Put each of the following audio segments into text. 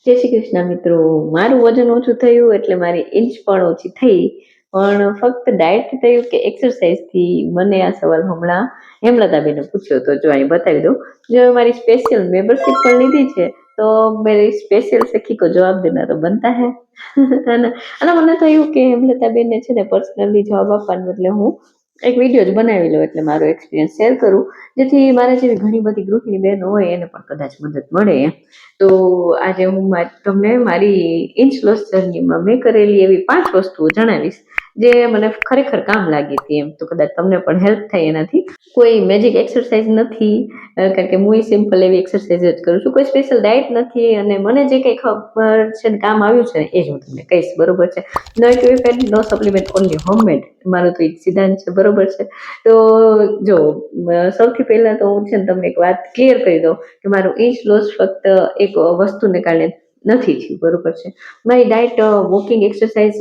જય શ્રી કૃષ્ણ મિત્રો. મારું વજન ઓછું થયું એટલે મારી ઇંચ પણ ઓછી થઈ, પણ ફક્ત ડાયટથી થયું કે એક્સરસાઇઝથી? મને આ સવાલ હમણાં હેમલતાબેને પૂછ્યો તો. જો અહીં બતાવી દઉં. જો મારી સ્પેશિયલ મેમ્બરશિપ પણ લીધી છે તો મેરી સ્પેશિયલ સખી કો જવાબ દેના તો બનતા હે. અને મને થયું કે હેમલતાબેનને છે ને પર્સનલી જવાબ આપવાનો બદલે હું એક વિડીયો જ બનાવી લઉં, એટલે મારો એક્સપિરિયન્સ શેર કરું, જેથી મારા જેવી ઘણી બધી ગૃહિણી બહેનો હોય એને પણ કદાચ મદદ મળે એમ. તો આજે હું તમને મારી ઇંચ લોસ જર્નીમાં મેં કરેલી એવી 5 વસ્તુઓ જણાવીશ જે મને ખરેખર કામ લાગી હતી એમ. તો કદાચ તમને પણ હેલ્પ થાય એનાથી. કોઈ મેજિક એક્સરસાઇઝ નથી, કારણ કે હું સિમ્પલ એવી એક્સરસાઇઝ જ કરું છું. કોઈ સ્પેશિયલ ડાયટ નથી, અને મને જે કંઈ ખબર છે ને કામ આવ્યું છે એ જ હું તમને કહીશ, બરોબર છે? નો ઇક્વિપમેન્ટ, નો સપ્લિમેન્ટ, ઓનલી હોમમેડ, મારો તો એક સિદ્ધાંત છે, બરોબર છે? તો જો સૌથી પહેલા તો હું છે ને તમને એક વાત ક્લિયર કરી દઉં કે મારું ઇંચ લોસ ફક્ત એક વસ્તુને કારણે નથી થયું, બરોબર છે? મારી ડાયટ, વોકિંગ, એક્સરસાઇઝ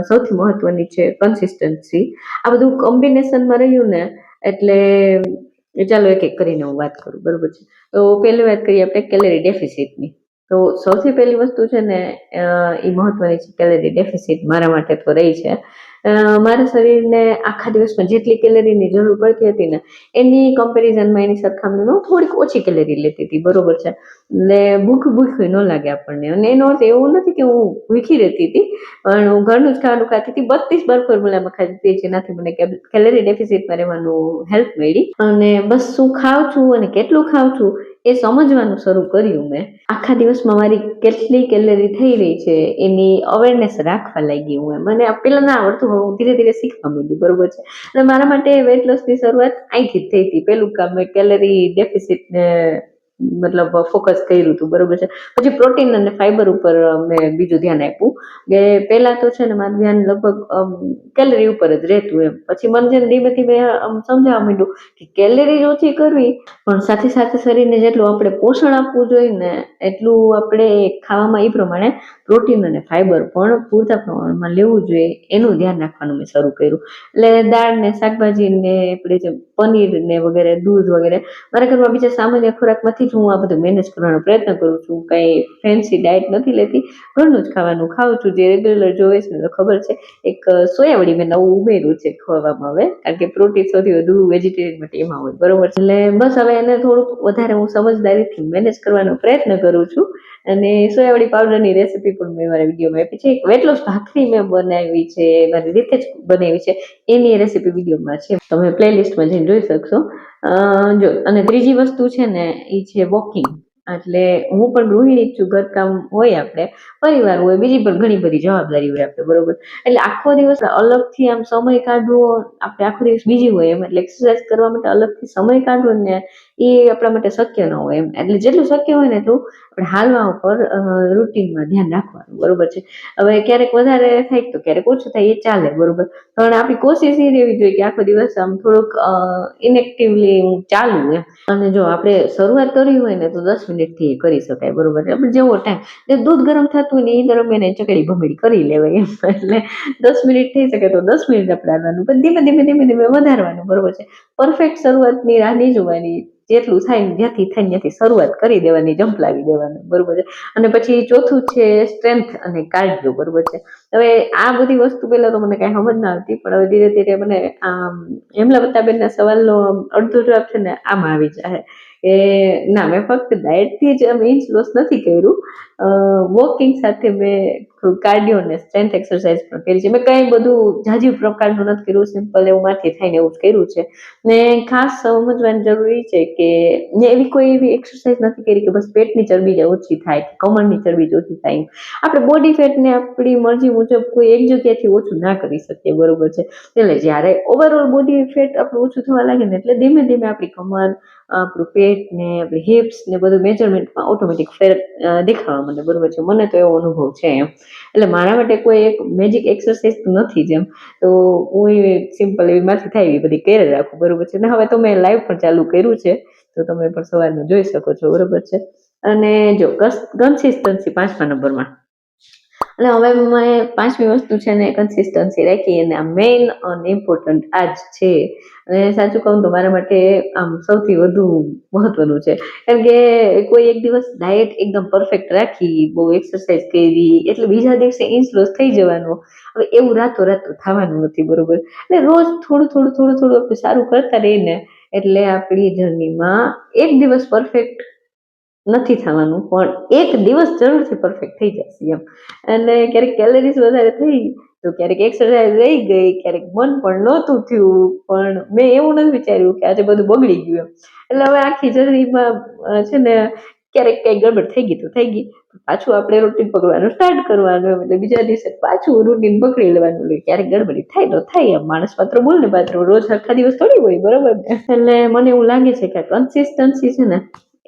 સૌથી મહત્વની છે, કન્સિસ્ટન્સી. આ બધું કોમ્બિનેશનમાં રહ્યું ને એટલે ચાલો એક એક કરીને હું વાત કરું, બરોબર છે? તો પહેલી વાત કરીએ આપણે કેલેરી ડેફિસિટની. તો સૌથી પહેલી વસ્તુ છે ને એ મહત્વની છે, કેલેરી ડેફિસિટ મારા માટે તો રહી છે. મારા શરીરને આખા દિવસમાં જેટલી કેલેરીની જરૂર પડતી હતી ને એની કમ્પેરિઝનમાં, એની સરખામણીમાં થોડીક ઓછી કેલેરી લેતી હતી, બરોબર છે? એટલે ભૂખ ન લાગે આપણને. અને એનો અર્થ એવું નથી કે હું ભૂખી રહેતી હતી, પણ હું ઘરનું જ ખાવાનું ખાતી હતી, 32 બાર ફોર્મ્યુલામાં ખાતી હતી, જેનાથી મને કેલેરી ડેફિસિટમાં રહેવાનું હેલ્પ મળી. અને બસ શું ખાઉં છું અને કેટલું ખાઉં છું એ સમજવાનું શરૂ કર્યું મેં. આખા દિવસમાં મારી કેટલી કેલેરી થઈ રહી છે એની અવેરનેસ રાખવા લાગી હું. મને પેલા ના આવડતું, હું ધીરે ધીરે શીખવા માંડી, બરોબર છે? અને મારા માટે વેઇટ લોસની શરૂઆત અહીંથી જ થઈ હતી. પેલું કામ મેં કેલેરી ડેફિસિટને મતલબ ફોકસ કર્યું હતું, બરોબર છે? પછી પ્રોટીન અને ફાઈબર ઉપર મેં બીજું ધ્યાન આપ્યું. કે પહેલા તો છે ને મારું ધ્યાન લગભગ કેલેરી ઉપર જ રહેતું એમ. પછી મને છે ને ધીમે ધીમે સમજાવવા માંડ્યું કે કેલેરી ઓછી કરવી, પણ સાથે સાથે શરીરને જેટલું આપણે પોષણ આપવું જોઈએ ને એટલું આપણે ખાવામાં એ પ્રમાણે પ્રોટીન અને ફાઈબર પણ પૂરતા પ્રમાણમાં લેવું જોઈએ, એનું ધ્યાન રાખવાનું મેં શરૂ કર્યું. એટલે દાળ ને શાકભાજી ને આપણે જે પનીર ને વગેરે, દૂધ વગેરે, મારા ઘરમાં બીજા સામાન્ય ખોરાકમાંથી જ હું આ બધું મેનેજ કરવાનો પ્રયત્ન કરું છું. કંઈ ફેન્સી ડાયટ નથી લેતી, ઘરનું જ ખાવાનું ખાઉં છું, જે રેગ્યુલર જોવે છે તો ખબર છે. એક સોયાવડી મેં નવું ઉમેર્યું છે ખવામાં હવે, કારણ કે પ્રોટીન સૌથી વધુ વેજીટેરિયન માટે એમાં હોય, બરોબર છે? એટલે બસ હવે એને થોડુંક વધારે હું સમજદારીથી મેનેજ કરવાનો પ્રયત્ન કરું છું. અને સોયાવડી પાવડરની રેસીપી પણ મેં મારા વિડીયોમાં આપી છે. એક વેટ લોસ ભાખરી મેં બનાવી છે, મારી રીતે જ બનાવી છે, એની રેસીપી વિડીયોમાં છે, તમે પ્લેલિસ્ટમાં જઈને જોઈ શકશો. જો, અને ત્રીજી વસ્તુ છે ને એ છે વોકિંગ. એટલે હું પણ ગૃહિણી જ છું, ઘરકામ હોય, આપણે પરિવાર હોય, બીજી પણ ઘણી બધી જવાબદારી હોય આપણે, બરોબર? એટલે આખો દિવસ અલગથી આમ સમય કાઢવો, આપણે આખો દિવસ બીજી હોય એમ, એટલે એક્સરસાઇઝ કરવા માટે અલગથી સમય કાઢવો ને એ આપણા માટે શક્ય ન હોય એમ. એટલે જેટલું શક્ય હોય ને એટલું આપણે હાલવા ઉપર રૂટીનમાં ધ્યાન રાખવાનું, બરોબર છે? હવે ક્યારેક વધારે થાય તો ક્યારેક ઓછું થાય, એ ચાલે, બરોબર? પણ આપણી કોશિશ એ રહેવી જોઈએ કે આખો દિવસ આમ થોડુંક ઇનેક્ટિવલી હું ચાલુ એમ. અને જો આપણે શરૂઆત કરવી હોય ને તો 10 મિનિટથી કરી શકાય, બરોબર? આપણે જેવો ટાઈમ, દૂધ ગરમ થતું હોય ને એ દરમિયાન ચકડી ભમડી કરી લેવાય એમ. એટલે 10 મિનિટ થઈ શકે તો 10 મિનિટ આપણે આવવાનું, પણ ધીમે ધીમે ધીમે ધીમે વધારવાનું, બરોબર છે? પરફેક્ટ શરૂઆતની રાહ નહીં જોવાની, જેટલું થાય ને જ્યાંથી થાય ત્યાંથી શરૂઆત કરી દેવાની, જમ્પ લાવી દેવાનું, બરોબર છે? અને પછી ચોથું છે સ્ટ્રેન્થ અને કાર્ડિયો, બરોબર છે? હવે આ બધી વસ્તુ પહેલા તો મને કઈ સમજ ના આવતી, પણ હવે ધીરે ધીરે મને હેમલતાબેનના સવાલનો અડધો જવાબ છે ને આમાં આવી જાય કે ના, મેં ફક્ત ડાયટથી જ ઇંચ લોસ નથી કર્યું, વોકિંગ સાથે મેં કાર્ડિયો અને સ્ટ્રેન્થ એક્સરસાઇઝ પણ કરી છે. મેં કંઈ બધું જાજુ પ્રકારનું નથી કર્યું, સિમ્પલ એવું માંથી થાય ને એવું જ કર્યું છે. ને ખાસ સમજવાની જરૂરી છે કે મેં કોઈ એવી એક્સરસાઇઝ નથી કરી કે બસ પેટની ચરબી ઓછી થાય, કમરની ચરબી ઓછી થાય. આપણે બોડી ફેટને આપણી મરજી મુજબ કોઈ એક જગ્યાથી ઓછું ના કરી શકીએ, બરોબર છે? એટલે જ્યારે ઓવરઓલ બોડી ફેટ આપણું ઓછું થવા લાગે ને એટલે ધીમે ધીમે આપણી કમર, આપણું પેટ ને આપણી હિપ્સ ને બધું મેજરમેન્ટમાં ઓટોમેટિક ફેર દેખાવા માંડે, બરોબર છે? મને તો એવો અનુભવ છે એમ. એટલે મારા માટે કોઈ એક મેજિક એક્સરસાઇઝ તો નથી જ એમ. તો હું સિમ્પલ એવી માંથી થાય એવી બધી કરી રાખું, બરોબર છે? ને હવે તો મેં લાઈવ પણ ચાલુ કર્યું છે, તો તમે પણ સવારમાં જોઈ શકો છો, બરોબર છે? અને જો કન્સિસ્ટન્સી 5મા નંબરમાં. અને હવે મેં 5મી વસ્તુ છે ને કન્સિસ્ટન્સી રાખી, અને આ મેઇન અને ઇમ્પોર્ટન્ટ આ જ છે. અને સાચું કહું તો મારા માટે આમ સૌથી વધુ મહત્વનું છે, કારણ કે કોઈ એક દિવસ ડાયટ એકદમ પરફેક્ટ રાખી, બહુ એક્સરસાઇઝ કરી એટલે બીજા દિવસે ઇંચ લોસ થઈ જવાનું. હવે એવું રાતોરાત તો થવાનું નથી, બરોબર. એટલે રોજ થોડું થોડું થોડું થોડું આપણે સારું કરતા રહીએ ને, એટલે આપણી જર્નીમાં એક દિવસ પરફેક્ટ નથી થવાનું, પણ એક દિવસ જરૂરથી પરફેક્ટ થઈ જશે એમ. અને ક્યારેક કેલરીઝ વધારે થઈ તો ક્યારેક એક્સરસાઇઝ રહી ગઈ, ક્યારેક મન પણ નહોતું થયું, પણ મેં એવું નથી વિચાર્યું કે આજે બધું બગડી ગયું એમ. એટલે હવે આખી જર્નીમાં છે ને ક્યારેક કઈ ગડબડ થઈ ગઈ તો થઈ ગઈ, પાછું આપણે રૂટીન પકડવાનું સ્ટાર્ટ કરવાનું, એટલે બીજા દિવસે પાછું રૂટીન પકડી લેવાનું. ક્યારેક ગડબડી થાય તો થાય, એમ માણસ પાત્ર બોલ ને પાત્ર રોજ આખા દિવસ થોડી હોય, બરોબર ને. એટલે મને એવું લાગે છે કે કન્સિસ્ટન્સી છે ને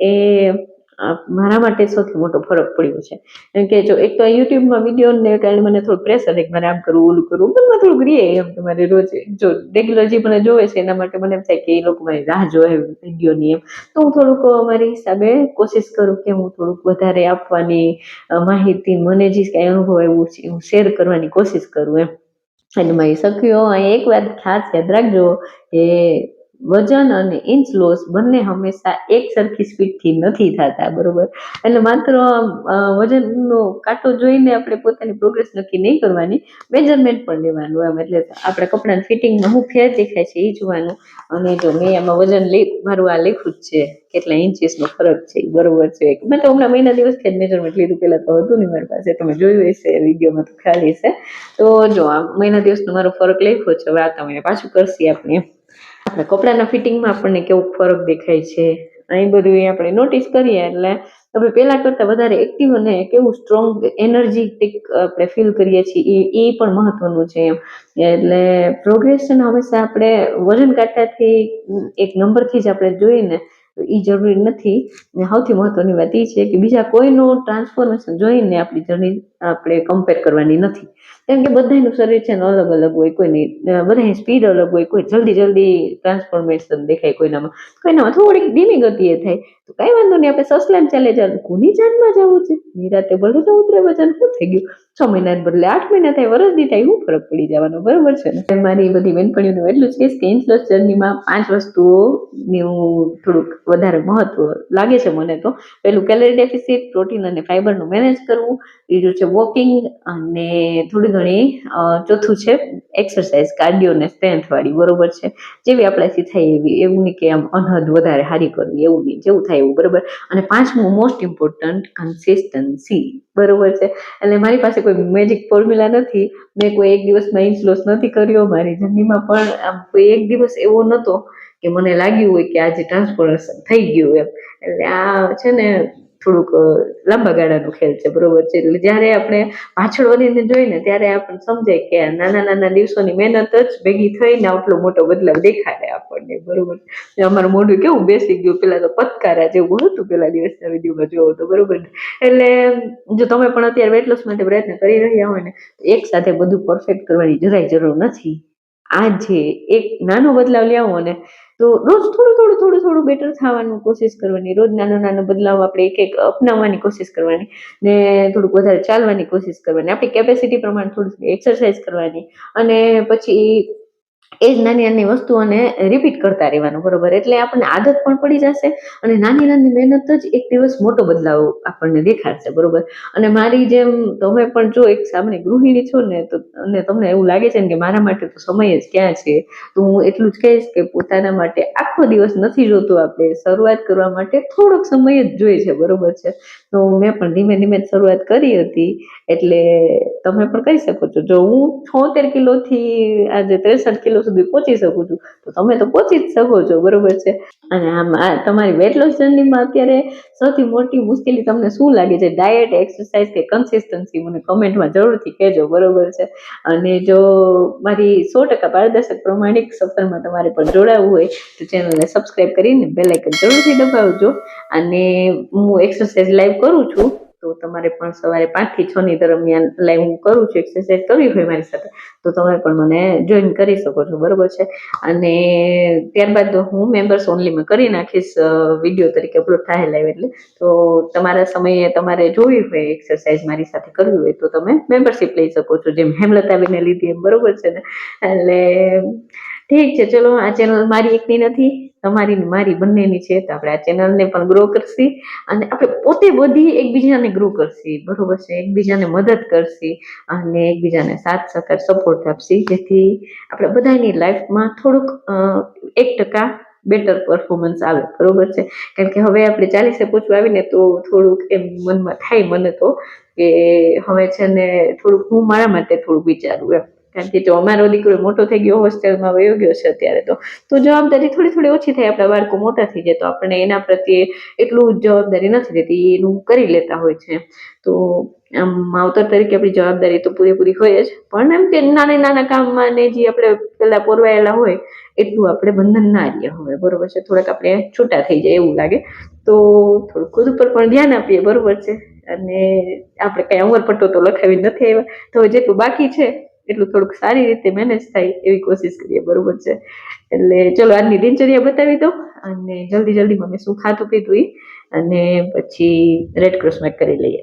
એ મારા માટે સૌથી મોટો ફરક પડ્યો છે. કેમ કે જો એક તો યુટ્યુબમાં વિડીયોને કારણે મને થોડું પ્રેશર એક મારે આમ કરવું ઓલું કરવું, મનમાં થોડુંક રહે એમ કે મારે રોજ જો રેગ્યુલર જે મને જોવે છે એના માટે મને એમ થાય કે એ લોકો મારી રાહ જોવે વિડીયોની એમ. તો હું થોડુંક મારી હિસાબે કોશિશ કરું કે હું થોડુંક વધારે આપવાની માહિતી, મને જે કાંઈ અનુભવ આવ્યો છે હું શેર કરવાની કોશિશ કરું એમ. એટલે મારી સખીઓ એક વાત ખાસ યાદ રાખજો કે વજન અને ઇંચ લોસ બંને હંમેશા એક સરખી સ્પીડથી નથી થતા, બરોબર. એટલે માત્ર વજનનો કાંટો જોઈને આપણે પોતાની પ્રોગ્રેસ નક્કી નહીં કરવાની, મેજરમેન્ટ પણ લેવાનું એમ. એટલે આપણે કપડાના ફિટિંગમાં શું ફેર દેખાય છે એ જોવાનું. અને જો મેં એમાં વજન મારું આ લખ્યું જ છે, કેટલા ઇંચીસનો ફરક છે, બરોબર છે. મેં તો હમણાં મહિના દિવસથી જ મેજરમેન્ટ લીધું, પહેલાં તો હતું નહીં મારી પાસે, તમે જોયું હશે વિડીયોમાં તો ખ્યાલ હશે. તો જો આ મહિના દિવસનો મારો ફરક લખ્યો છે, હવે આવતા મહિને પાછું કરશી આપણે. આપણે કપડાના ફિટિંગમાં આપણને કેવો ફરક દેખાય છે અહીં બધું આપણે નોટિસ કરીએ, એટલે આપણે પહેલા કરતા વધારે એક્ટિવ અને કેવું સ્ટ્રોંગ એનર્જીટિક આપણે ફીલ કરીએ છીએ, એ પણ મહત્વનું છે એમ. એટલે પ્રોગ્રેશન હંમેશા આપણે વજન કાંટાથી એક નંબરથી જ આપણે જોઈએ ને તો એ જરૂરી નથી. સૌથી મહત્વની વાત એ છે કે બીજા કોઈનું ટ્રાન્સફોર્મેશન જોઈને આપણી જર્ની આપણે કમ્પેર કરવાની નથી, કેમ કે બધાનું શરીર છે ને અલગ અલગ હોય, કોઈની બધાની સ્પીડ અલગ હોય, કોઈ જલ્દી ટ્રાન્સફોર્મેશન દેખાય, કોઈનામાં થોડીક ધીમી ગતિએ થાય. તો કઈ વાંધો નહીં, આપણે સસલાને ચાલે જવાનું, કોની જાનમાં જવું છે, નિરાતે ભલે તો ઉતરે વજન, શું થઈ ગયું, 6 મહિનાને બદલે 8 મહિના થાય, વરસથી થાય, શું ફરક પડી જવાનો, બરોબર છે ને. મારી બધી બેનપણીઓનું એટલું જ કહીશ કે ઇન્ફ્લુઅન્સ જર્નીમાં 5 વસ્તુઓની હું થોડુંક વધારે મહત્વ લાગે છે મને તો. પેલું કેલરી ડેફિસિટ, પ્રોટીન અને ફાઈબરનું મેનેજ કરવું, બીજું છે વોકિંગ, અને થોડી ઘણી ચોથું છે એક્સરસાઇઝ, કાર્ડિયો ને સ્ટ્રેન્થ વાળી, બરોબર છે. જેવી આપણાથી થાય એવી, એવું નહીં કે આમ અનહદ વધારે હારી કરવી, એવું નહીં, જેવું થાય એવું, બરોબર. અને 5મું મોસ્ટ ઇમ્પોર્ટન્ટ કન્સિસ્ટન્સી, બરોબર છે. એટલે મારી પાસે કોઈ મેજિક ફોર્મ્યુલા નથી, મેં કોઈ એક દિવસમાં ઇંચ લોસ નથી કર્યો, મારી જર્નીમાં પણ આમ કોઈ એક દિવસ એવો નહોતો કે મને લાગ્યું હોય કે આજે ટ્રાન્સફોર્મેશન થઈ ગયું એમ. એટલે આ છે ને થોડુંક લાંબા ગાળાનો ખેલ છે, બરોબર છે. એટલે જ્યારે આપણે પાછળ વળીને જોઈને ત્યારે આપણને સમજાય કે નાના નાના દિવસોની મહેનત જ ભેગી થઈને આટલો મોટો બદલાવ દેખાડે આપણને, બરોબર. અમારું મોઢું કેવું બેસી ગયું, પેલા તો પથકારા જેવું હતું પેલા દિવસના વિડીયોમાં જોવો તો, બરોબર. એટલે જો તમે પણ અત્યારે વેટ લોસ માટે પ્રયત્ન કરી રહ્યા હોય ને તો એક સાથે બધું પરફેક્ટ કરવાની જરાય જરૂર નથી. આ જે એક નાનો બદલાવ લાવો ને તો રોજ થોડું થોડું થોડું થોડું બેટર થવાનું કોશિશ કરવાની, રોજ નાનો નાનો બદલાવ આપણે એક અપનાવવાની કોશિશ કરવાની, ને થોડુંક વધારે ચાલવાની કોશિશ કરવાની, આપણી કેપેસિટી પ્રમાણે થોડુંક એક્સરસાઇઝ કરવાની, અને પછી એ જ નાની નાની વસ્તુઓને રિપીટ કરતા રહેવાનું, બરોબર. એટલે આપણને આદત પણ પડી જશે, અને નાની નાની મહેનત જ એક દિવસ મોટો બદલાવ આપણને દેખાડશે, બરોબર. અને મારી જેમ તમે પણ જો એક સામાન્ય ગૃહિણી છો ને તો, અને તમને એવું લાગે છે ને કે મારા માટે તો સમય જ ક્યાં છે, તો હું એટલું જ કહીશ કે પોતાના માટે આખો દિવસ નથી જોતું, આપણે શરૂઆત કરવા માટે થોડોક સમય જ જોઈએ છે, બરોબર છે. તો મેં પણ ધીમે ધીમે શરૂઆત કરી હતી, એટલે તમે પણ કરી શકો છો. જો હું 76 કિલોથી આજે 63 કિલો સુધી પહોંચી શકું છું, તો તમે તો પહોંચી જ શકો છો, બરોબર છે. અને આમાં તમારી વેટ લોસ જર્નીમાં અત્યારે સૌથી મોટી મુશ્કેલી તમને શું લાગે છે, ડાયટ, એક્સરસાઇઝ કે કન્સિસ્ટન્સી, મને કમેન્ટમાં જરૂરથી કહેજો, બરોબર છે. અને જો મારી 100% પારદર્શક પ્રમાણિક સફરમાં તમારે પણ જોડાવવું હોય તો ચેનલને સબસ્ક્રાઈબ કરીને બેલ આઇકન જરૂરથી દબાવજો. અને હું એક્સરસાઇઝ લાઈવ કરું છું, તો તમારે પણ સવારે 5 થી 6 ની દરમિયાન લાઈવ હું કરું છું, એક્સરસાઇઝ કરવી હોય મારી સાથે તો તમે પણ મને જોઈન કરી શકો છો, બરોબર છે. અને ત્યારબાદ હું મેમ્બર્સ ઓનલીમાં કરી નાખીશ, વિડીયો તરીકે અપલોડ થાય લાઈવ એટલે. તો તમારા સમયે તમારે જોવી હોય એક્સરસાઇઝ મારી સાથે કરવી હોય તો તમે મેમ્બરશિપ લઈ શકો છો, જેમ હેમલતાબેનને લીધી એમ, બરોબર છે ને. એટલે ઠીક છે, ચલો આ ચેનલ મારી એકની નથી, તમારી મારી બંનેની છે, તો આપણે આ ચેનલને પણ ગ્રો કરશી અને આપણે પોતે બધી એકબીજાને ગ્રો કરશી, બરોબર છે, એકબીજાને મદદ કરશી અને એકબીજાને સાથ સહકાર સપોર્ટ આપશી, જેથી આપણે બધાની લાઈફમાં થોડુંક 1% બેટર પરફોર્મન્સ આવે, બરોબર છે. કારણ કે હવે આપણે 40 પૂછવા આવીને તો થોડુંક એમ મનમાં થાય મને તો કે હવે છે ને થોડુંક હું મારા માટે થોડુંક વિચારું એમ, કારણ કે જો અમારો દીકરો મોટો થઈ ગયો, હોસ્ટેલમાં વયો ગયો છે અત્યારે, તો જવાબદારી થોડી થોડી ઓછી થાય, આપણા બાળકો મોટા થઈ જાય તો આપણે એના પ્રત્યે એટલું જવાબદારી નથી રહેતી, એનું કરી લેતા હોય છે. તો આમ માવતર તરીકે આપણી જવાબદારી તો પૂરેપૂરી હોય જ, પણ એમ કે નાના નાના કામમાં ને જે આપણે પેલા પોરવાયેલા હોય એટલું આપણે બંધન ના રહ્યા હોય, બરોબર છે. થોડાક આપણે છૂટા થઈ જાય એવું લાગે તો થોડુંક ખુદ ઉપર પણ ધ્યાન આપીએ, બરોબર છે. અને આપણે કઈ અમરપટ્ટો તો લખાવી નથી આવ્યા, તો જેટલું બાકી છે એટલું થોડુંક સારી રીતે મેનેજ થાય એવી કોશિશ કરીએ, બરોબર છે. એટલે ચલો આજની દિનચર્યા બતાવી દો અને જલ્દી જલ્દીમાં મેં શું ખાધું પીધું અને પછી રેડ ક્રોસમાં કરી લઈએ.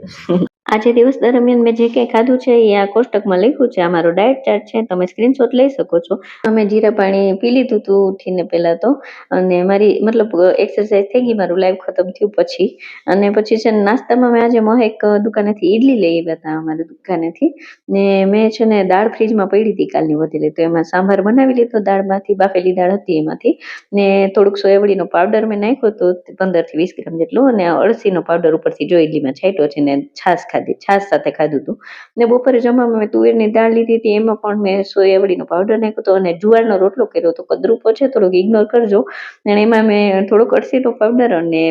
આજે દિવસ દરમિયાન મેં જે કંઈ ખાધું છે એ આ કોષ્ટકમાં લખ્યું છે, આ મારો ડાયટ ચાર્ટ છે, તમે સ્ક્રીનશોટ લઈ શકો છો. અમે જીરા પાણી પી લીધું હતું ઉઠીને પહેલાં તો, અને મારી મતલબ એક્સરસાઇઝ થઈ ગઈ, મારું લાઈવ ખતમ થયું પછી. અને પછી છે ને નાસ્તામાં મેં આજે મહેક દુકાનેથી ઈડલી લઈ આવ્યા હતા અમારી દુકાનેથી, ને મેં છે ને દાળ ફ્રીજમાં પડી હતી કાલની વધેલી, તો એમાં સાંભાર બનાવી લીધો દાળમાંથી, બાફેલી દાળ હતી એમાંથી, ને થોડુંક સોયાવડીનો પાવડર મેં નાખ્યો હતો 15 થી 20 ગ્રામ જેટલો, અને અળસીનો પાવડર ઉપરથી જો ઈડલીમાં છાંટ્યો છે, ને છાશ ખાધી, છાશ સાથે ખાધું હતું. ને બપોરે જમવામાં મેં તુવેરની દાળ લીધી હતી, એમાં પણ મેં સોયાવડીનો પાવડર નાખ્યો હતો અને જુવારનો રોટલો કર્યો હતો, કદરૂપો છે થોડોક ઇગ્નોર કરજો. અને એમાં મેં થોડોક અળસીનો પાવડર અને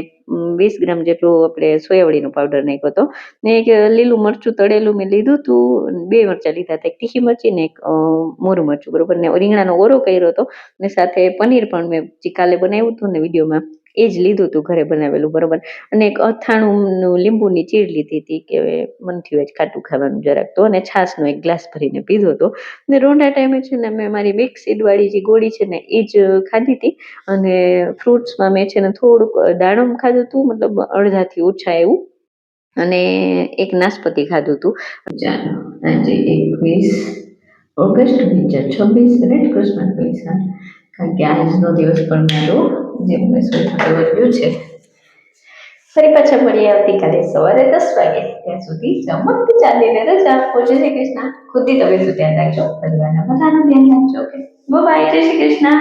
20 ગ્રામ જેટલું આપણે સોયાવડીનો પાવડર નાખ્યો હતો, ને એક લીલું મરચું તળેલું મેં લીધું હતું, 2 મરચાં લીધા હતા, એક તીખી મરચી ને એક મોરું મરચું, બરોબર. ને રીંગણાનો ઓરો કર્યો હતો, ને સાથે પનીર પણ મેં જે કાલે બનાવ્યું હતું ને વિડીયોમાં એ જ લીધું હતું ઘરે બનાવેલું, બરોબર. અને એક અથાણું લીંબુની ચીર લીધી હતી કે મન થયું જ ખાટું ખાવાનું જરાક, તો અને છાશનો એક ગ્લાસ ભરીને પીધો હતો. ને રોંઢા ટાઈમે છે ને મેં મારી મિક્સ સીડવાળી જે ગોળી છે ને એ જ ખાધી હતી. અને ફ્રૂટ્સમાં મેં છે ને થોડુંક દાડમ ખાધું હતું, મતલબ અડધાથી ઓછા એવું, અને એક નાશપતિ ખાધું હતું. આજે 21 ઓગસ્ટ 2026 રેડ ક્રોસમાં પૈસા, કારણ કે આજનો દિવસ પણ મારો જે ગયો છે. ફરી પાછા મળીએ આવતીકાલે સવારે 10 વાગે, ત્યાં સુધી ચમક ચાલીને રજા આપો. જય શ્રી કૃષ્ણ. ખુદની તબિયતનું ધ્યાન રાખજો, પરિવારના બધાનું ધ્યાન રાખજો. ઓકે, બાય, જય શ્રી કૃષ્ણ.